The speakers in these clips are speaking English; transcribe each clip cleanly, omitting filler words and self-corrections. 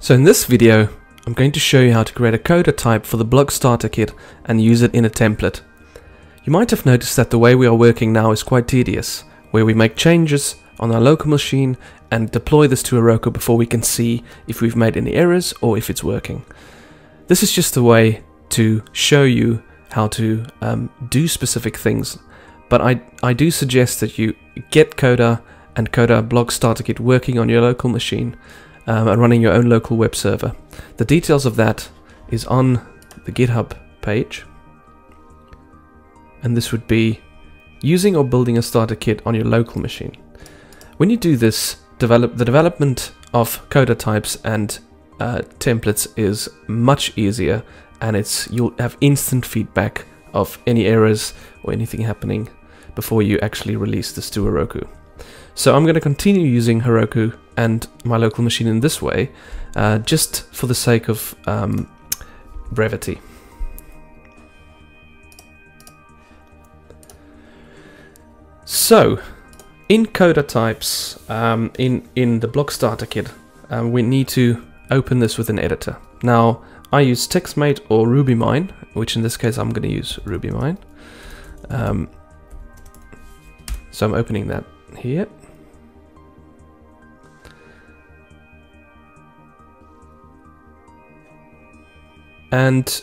So in this video, I'm going to show you how to create a Koda type for the blog starter kit and use it in a template. You might have noticed that the way we are working now is quite tedious, where we make changes on our local machine and deploy this to Heroku before we can see if we've made any errors or if it's working. This is just a way to show you how to do specific things, but I do suggest that you get Koda and Koda blog starter kit working on your local machine and running your own local web server. The details of that is on the GitHub page, and this would be using or building a starter kit on your local machine. When you do this, the development of Koda types and templates is much easier, and you'll have instant feedback of any errors or anything happening before you actually release this to Heroku. So I'm going to continue using Heroku and my local machine in this way, just for the sake of brevity. So, in Koda types, in the blog starter kit, we need to open this with an editor. Now, I use TextMate or RubyMine, which in this case I'm going to use RubyMine. So I'm opening that here. And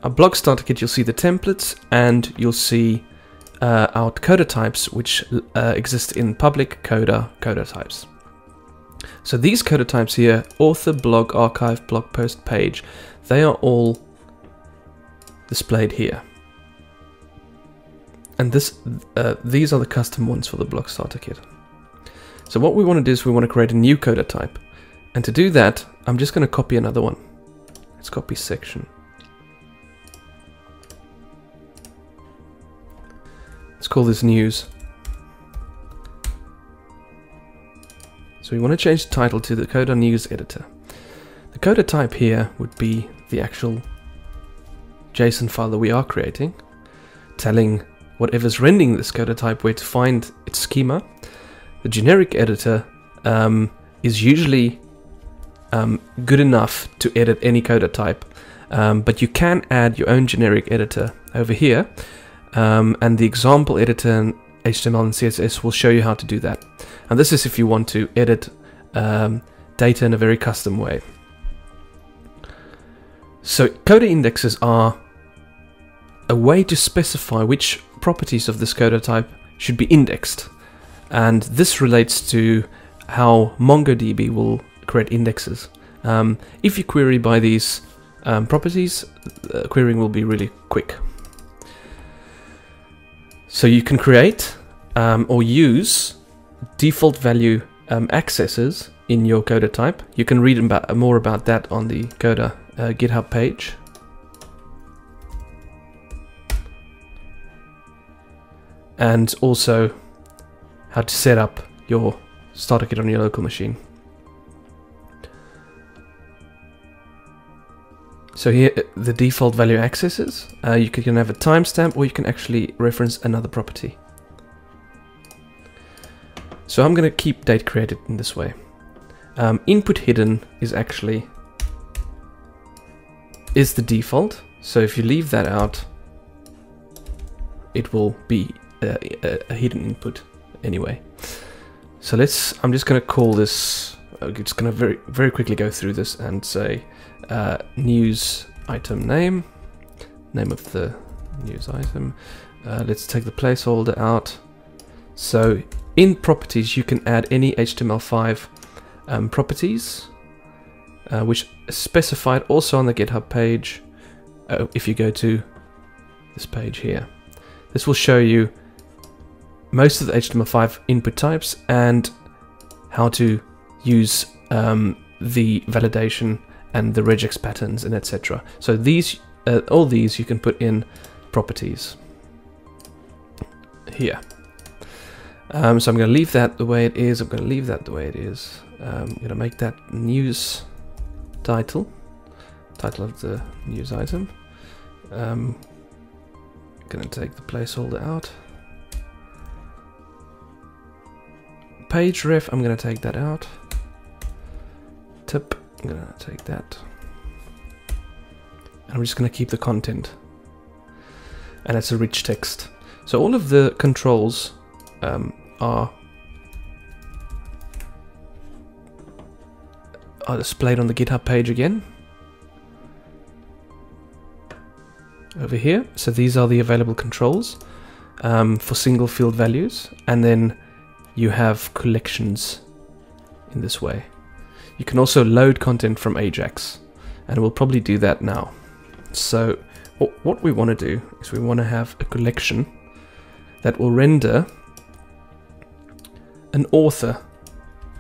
a blog starter kit, you'll see the templates and you'll see our Koda types, which exist in public Koda types. So these Koda types here, author, blog, archive, blog post, page, they are all displayed here. And these are the custom ones for the blog starter kit. So what we want to do is we want to create a new Koda type. And to do that, I'm just going to copy another one. Let's copy section. Let's call this news. So we want to change the title to the Koda news editor. The Koda type here would be the actual JSON file that we are creating, telling whatever's rendering this Koda type where to find its schema. The generic editor is usually good enough to edit any Koda type, but you can add your own generic editor over here, and the example editor in HTML and CSS will show you how to do that. And this is if you want to edit data in a very custom way. So Koda indexes are a way to specify which properties of this Koda type should be indexed, and this relates to how MongoDB will create indexes. If you query by these properties, querying will be really quick. So you can create or use default value accesses in your Koda type. You can read more about that on the Koda GitHub page. And also how to set up your starter kit on your local machine. So here, the default value accesses, you can have a timestamp or you can actually reference another property. So I'm going to keep date created in this way. Input hidden is the default. So if you leave that out, it will be a hidden input anyway. So I'm just going to call this, I'm just going to very quickly go through this and say news item name of the news item. Let's take the placeholder out. So in properties, you can add any HTML5 properties, which is specified also on the GitHub page. If you go to this page here, this will show you most of the HTML5 input types and how to use the validation and the regex patterns and etc. So these, all these you can put in properties here. So I'm going to leave that the way it is. I'm going to leave that the way it is. I'm going to make that news title of the news item. I'm going to take the placeholder out. Page ref, I'm going to take that out. tip. I'm gonna take that. And I'm just gonna keep the content. And it's a rich text. So all of the controls are displayed on the GitHub page again. Over here. So these are the available controls for single field values. And then you have collections in this way. You can also load content from Ajax. And we'll probably do that now. So what we want to do is we want to have a collection that will render an author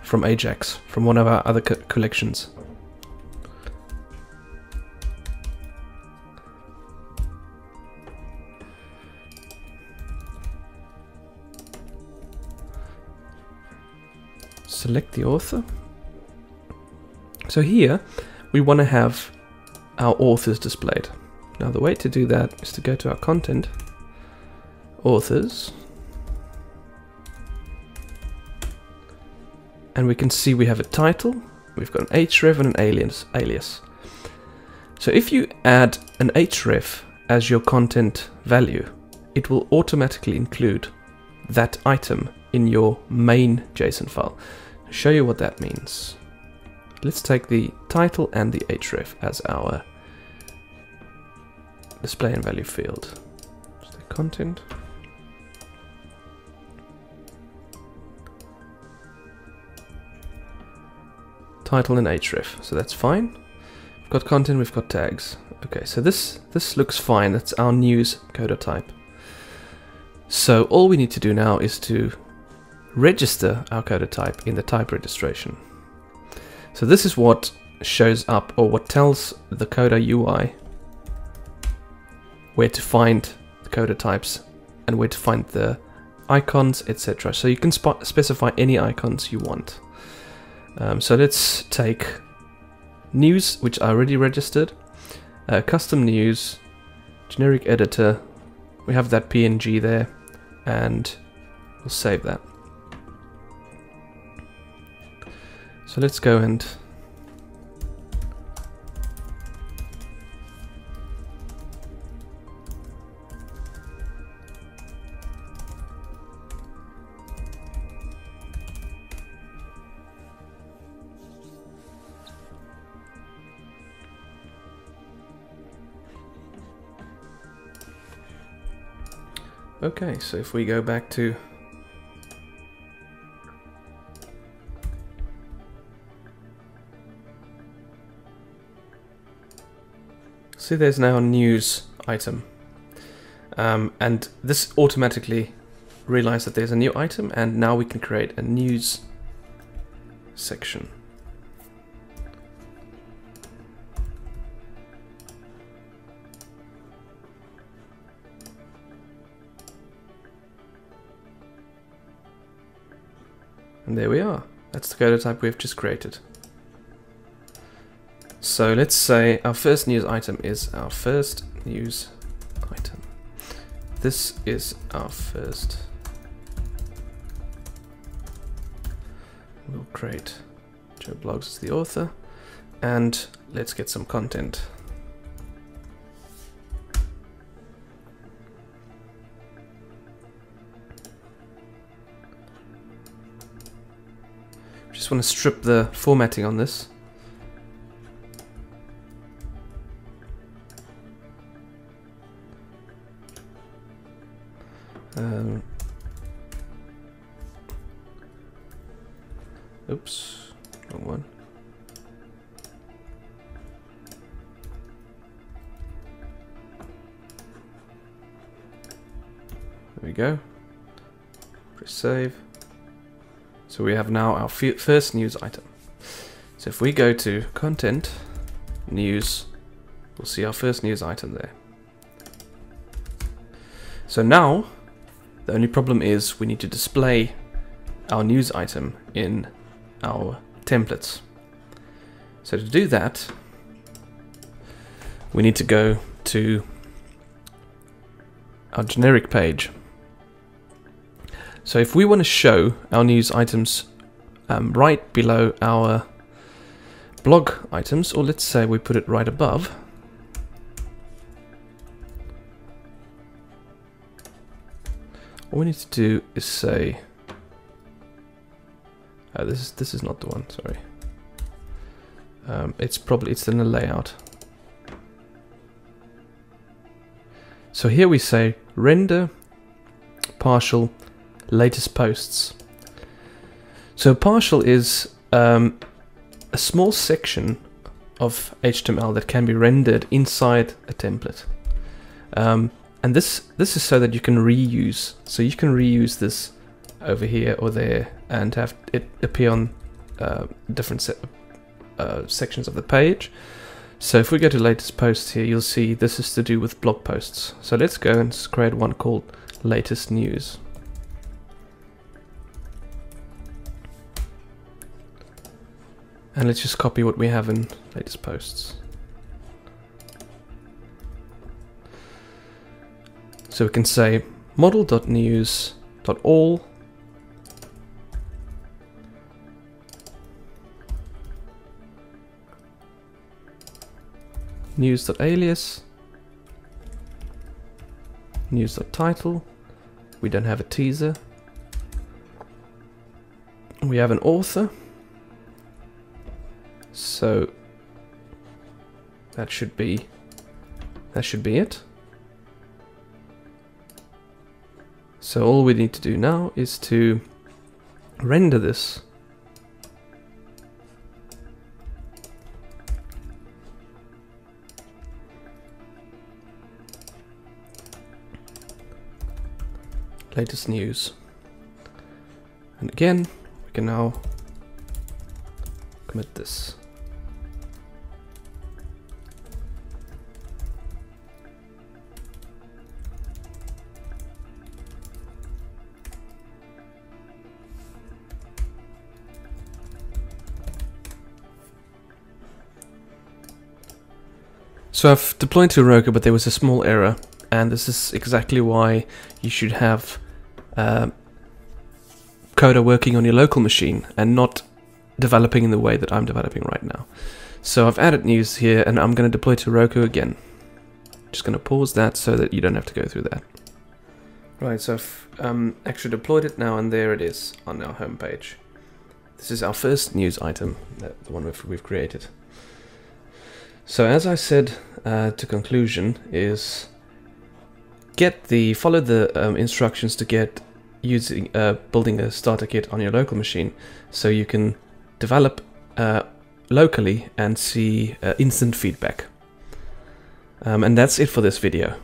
from Ajax, from one of our other collections. Select the author. So here we want to have our authors displayed. Now the way to do that is to go to our content, authors, and we can see we have a title, we've got an href and an alias. So if you add an href as your content value, it will automatically include that item in your main JSON file. I'll show you what that means. Let's take the title and the href as our display and value field. Just the content. Title and href, so that's fine. We've got content, we've got tags. Okay, so this looks fine. That's our news Koda type. So all we need to do now is to register our Koda type in the type registration. So this is what shows up, or what tells the Koda UI where to find the Koda types and where to find the icons, etc. So you can specify any icons you want. So let's take news, which I already registered, custom news, generic editor. We have that PNG there, and we'll save that. So let's go and okay, so if we go back to see, there's now a news item, and this automatically realized that there's a new item, and now we can create a news section. And there we are. That's the Koda type we've just created. So let's say our first news item is our first news item. This is our first. We'll create Joe Blogs as the author, and let's get some content. Just want to strip the formatting on this. Oops, wrong one. There we go. Press save. So we have now our first news item. So if we go to content, news, we'll see our first news item there. So now, the only problem is we need to display our news item in our templates. So to do that, we need to go to our generic page. So if we want to show our news items right below our blog items, or let's say we put it right above. All we need to do is say, oh, this is not the one, sorry. It's in the layout. So here we say render partial latest posts. So partial is a small section of HTML that can be rendered inside a template. And this is so that you can reuse. So you can reuse this over here or there and have it appear on different sections of the page. So if we go to latest posts here, you'll see this is to do with blog posts. So let's go and create one called latest news. And let's just copy what we have in latest posts. So we can say model.news.all news.alias news.title. We don't have a teaser. We have an author. So that should be it. So all we need to do now is to render this. Latest news. And again, we can now commit this. So I've deployed to Roku, but there was a small error, and this is exactly why you should have Koda working on your local machine and not developing in the way that I'm developing right now. So I've added news here, and I'm going to deploy to Roku again. Just going to pause that so that you don't have to go through that. Right, so I've actually deployed it now, and there it is on our home page. This is our first news item, the one we've created. So as I said to conclusion is follow the instructions to get building a starter kit on your local machine, so you can develop locally and see instant feedback. And that's it for this video.